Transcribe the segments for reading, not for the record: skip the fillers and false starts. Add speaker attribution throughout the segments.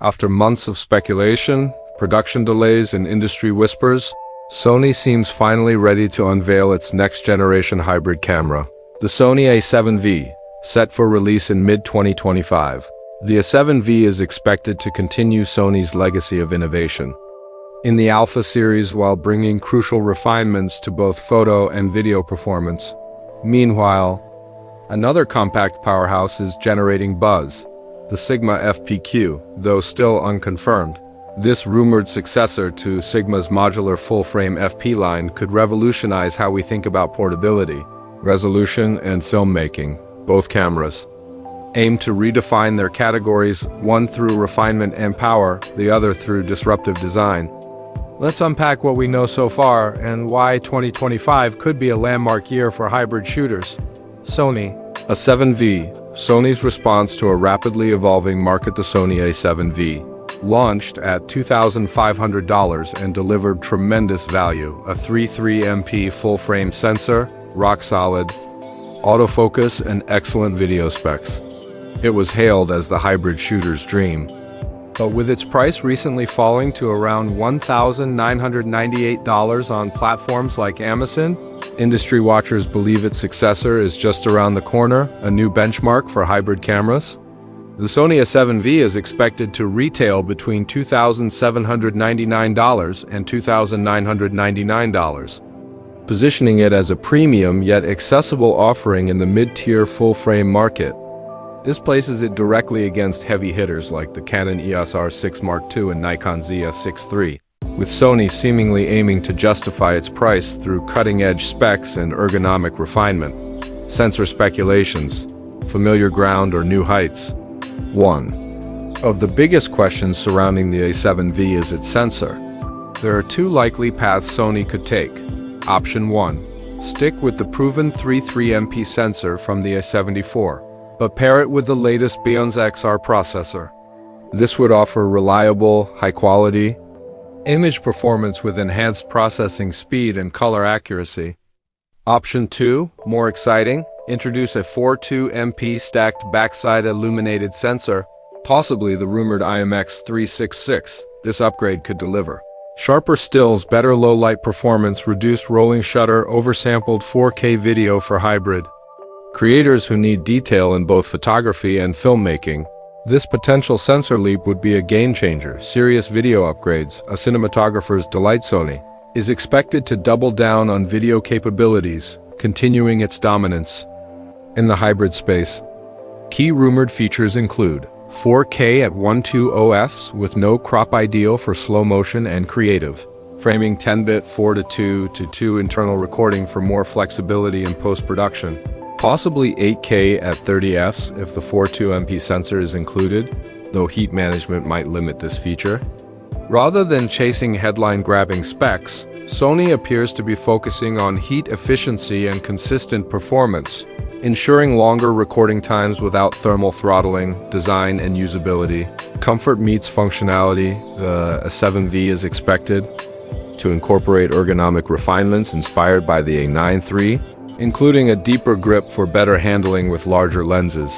Speaker 1: After months of speculation, production delays, and industry whispers, Sony seems finally ready to unveil its next-generation hybrid camera, the Sony A7V, set for release in mid-2025. The A7V is expected to continue Sony's legacy of innovation in the Alpha series while bringing crucial refinements to both photo and video performance. Meanwhile, another compact powerhouse is generating buzz, the Sigma FPQ, though still unconfirmed. This rumored successor to Sigma's modular full-frame FP line could revolutionize how we think about portability, resolution, and filmmaking. Both cameras aim to redefine their categories, one through refinement and power, the other through disruptive design. Let's unpack what we know so far and why 2025 could be a landmark year for hybrid shooters. Sony A7V, Sony's response to a rapidly evolving market. The Sony A7V launched at $2,500 and delivered tremendous value. A 3.3 MP full-frame sensor, rock-solid autofocus, and excellent video specs. It was hailed as the hybrid shooter's dream. But with its price recently falling to around $1,998 on platforms like Amazon, industry watchers believe its successor is just around the corner, a new benchmark for hybrid cameras. The Sony A7V is expected to retail between $2,799 and $2,999, positioning it as a premium yet accessible offering in the mid-tier full-frame market. This places it directly against heavy hitters like the Canon EOS R6 Mark II and Nikon ZS6 III, with Sony seemingly aiming to justify its price through cutting-edge specs and ergonomic refinement. Sensor speculations, familiar ground or new heights. One of the biggest questions surrounding the A7V is its sensor. There are two likely paths Sony could take. Option 1. Stick with the proven 3.3 MP sensor from the A74, but pair it with the latest Bionz XR processor. This would offer reliable, high-quality image performance with enhanced processing speed and color accuracy. Option 2, more exciting, introduce a 4.2 MP stacked backside illuminated sensor, possibly the rumored IMX366. This upgrade could deliver sharper stills, better low-light performance, reduced rolling shutter, oversampled 4K video for hybrid creators who need detail in both photography and filmmaking. This potential sensor leap would be a game-changer. Serious video upgrades, a cinematographer's delight. Sony is expected to double down on video capabilities, continuing its dominance in the hybrid space. Key rumored features include 4K at 120 fps with no crop, ideal for slow motion and creative framing, 10-bit 4:2:2 internal recording for more flexibility in post-production, possibly 8K at 30 fps if the 4.2 MP sensor is included, though heat management might limit this feature. Rather than chasing headline-grabbing specs, Sony appears to be focusing on heat efficiency and consistent performance, ensuring longer recording times without thermal throttling. Design and usability. Comfort meets functionality. The A7V is expected to incorporate ergonomic refinements inspired by the A9 III, including a deeper grip for better handling with larger lenses.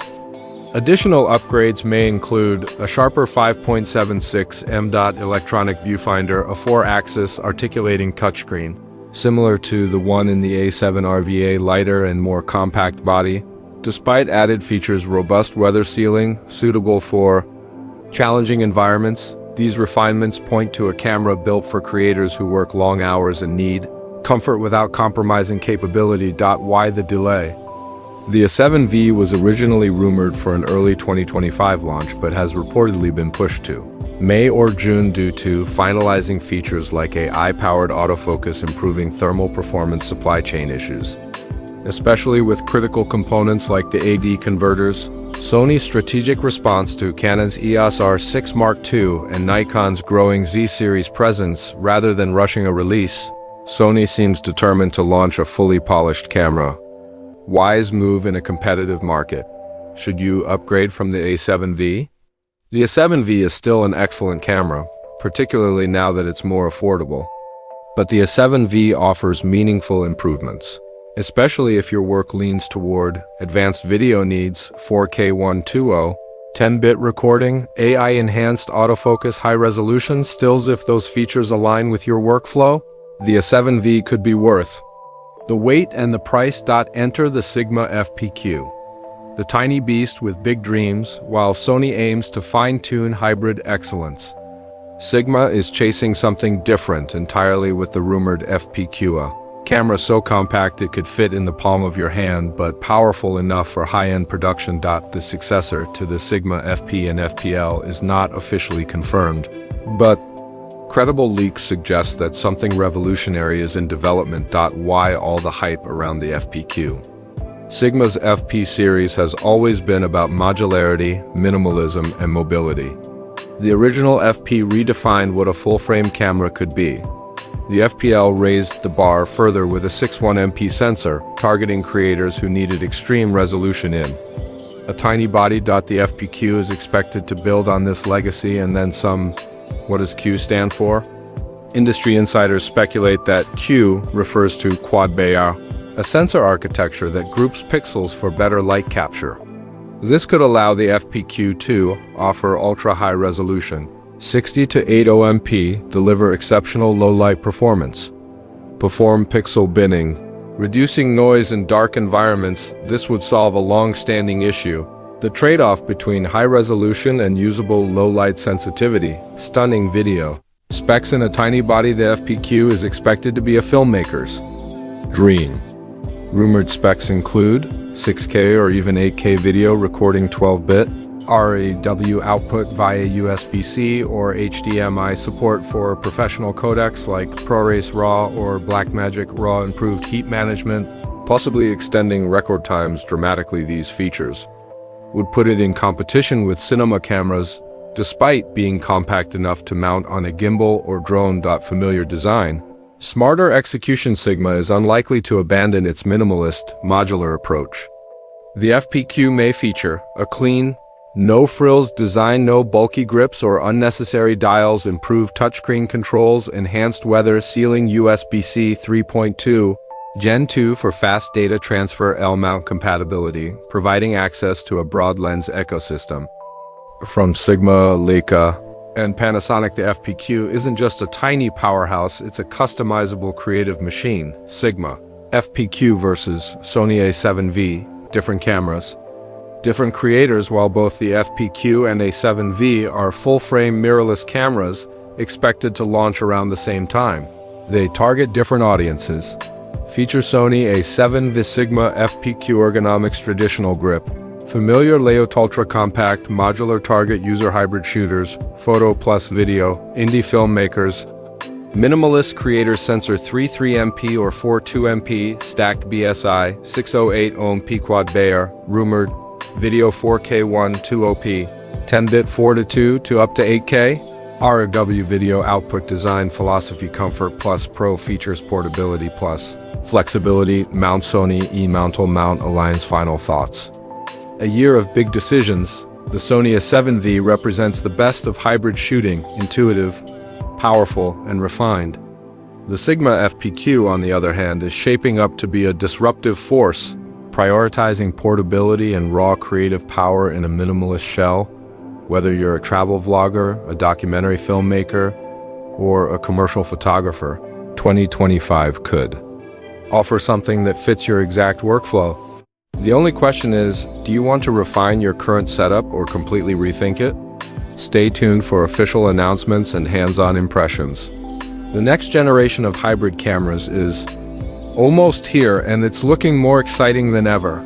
Speaker 1: Additional upgrades may include a sharper 5.76 m electronic viewfinder, a 4-axis articulating touchscreen, similar to the one in the A7RVA, lighter and more compact body. Despite added features, robust weather sealing, suitable for challenging environments. These refinements point to a camera built for creators who work long hours and need comfort without compromising capability. Why the delay? The A7V was originally rumored for an early 2025 launch, but has reportedly been pushed to May or June due to finalizing features like AI-powered autofocus, improving thermal performance, supply chain issues, especially with critical components like the AD converters. Sony's strategic response to Canon's EOS R6 Mark II and Nikon's growing Z-series presence. Rather than rushing a release, Sony seems determined to launch a fully polished camera. Wise move in a competitive market. Should you upgrade from the A7V? The A7V is still an excellent camera, particularly now that it's more affordable. But the A7V offers meaningful improvements, especially if your work leans toward advanced video needs. 4K 120 10-bit recording, AI-enhanced autofocus, high-resolution stills if those features align with your workflow, the A7V could be worth the wait and the price. Enter the Sigma FPQ, the tiny beast with big dreams, while Sony aims to fine-tune hybrid excellence. Sigma is chasing something different entirely with the rumored FPQ, a camera so compact it could fit in the palm of your hand, but powerful enough for high-end production. The successor to the Sigma FP and FPL is not officially confirmed, but credible leaks suggest that something revolutionary is in development. Why all the hype around the FPQ? Sigma's FP series has always been about modularity, minimalism, and mobility. The original FP redefined what a full-frame camera could be. The FPL raised the bar further with a 6.1 MP sensor, targeting creators who needed extreme resolution in a tiny body. The FPQ is expected to build on this legacy and then some. What does Q stand for? Industry insiders speculate that Q refers to quad Bayer, a sensor architecture that groups pixels for better light capture. This could allow the FPQ to offer ultra-high resolution, 60 to 80 MP, deliver exceptional low-light performance, perform pixel binning, reducing noise in dark environments. This would solve a long-standing issue, the trade-off between high resolution and usable low-light sensitivity. Stunning video. Specs in a tiny body. The FPQ is expected to be a filmmaker's dream. Rumored specs include 6K or even 8K video recording, 12-bit, RAW output via USB-C or HDMI, support for professional codecs like ProRes RAW or Blackmagic RAW, improved heat management, possibly extending record times dramatically. These features would put it in competition with cinema cameras, despite being compact enough to mount on a gimbal or drone. Familiar design, smarter execution. Sigma is unlikely to abandon its minimalist, modular approach. The FPQ may feature a clean, no-frills design, no bulky grips or unnecessary dials, improved touchscreen controls, enhanced weather sealing, USB-C 3.2 Gen 2 for fast data transfer, L-mount compatibility, providing access to a broad lens ecosystem. From Sigma, Leica, and Panasonic, the FPQ isn't just a tiny powerhouse, it's a customizable creative machine. Sigma FPQ versus Sony A7V, different cameras, different creators. While both the FPQ and A7V are full-frame mirrorless cameras expected to launch around the same time, they target different audiences. Feature Sony A7V Sigma FPQ ergonomics, traditional grip, familiar layout, ultra compact, modular, target user hybrid shooters, photo plus video, indie filmmakers, minimalist creators, sensor 3.3 MP or 4.2 MP, stacked BSI, 608 ohm P quad Bayer, rumored, video 4K 120p, 10-bit 4:2 to up to 8K, RAW video output, design philosophy, comfort plus pro features, portability plus flexibility, mount. Sony E-mountal mount aligns. Final thoughts. A year of big decisions, the Sony A7V represents the best of hybrid shooting, intuitive, powerful, and refined. The Sigma FPQ, on the other hand, is shaping up to be a disruptive force, prioritizing portability and raw creative power in a minimalist shell. Whether you're a travel vlogger, a documentary filmmaker, or a commercial photographer, 2025 could offer something that fits your exact workflow. The only question is, do you want to refine your current setup or completely rethink it? Stay tuned for official announcements and hands-on impressions. The next generation of hybrid cameras is almost here, and it's looking more exciting than ever.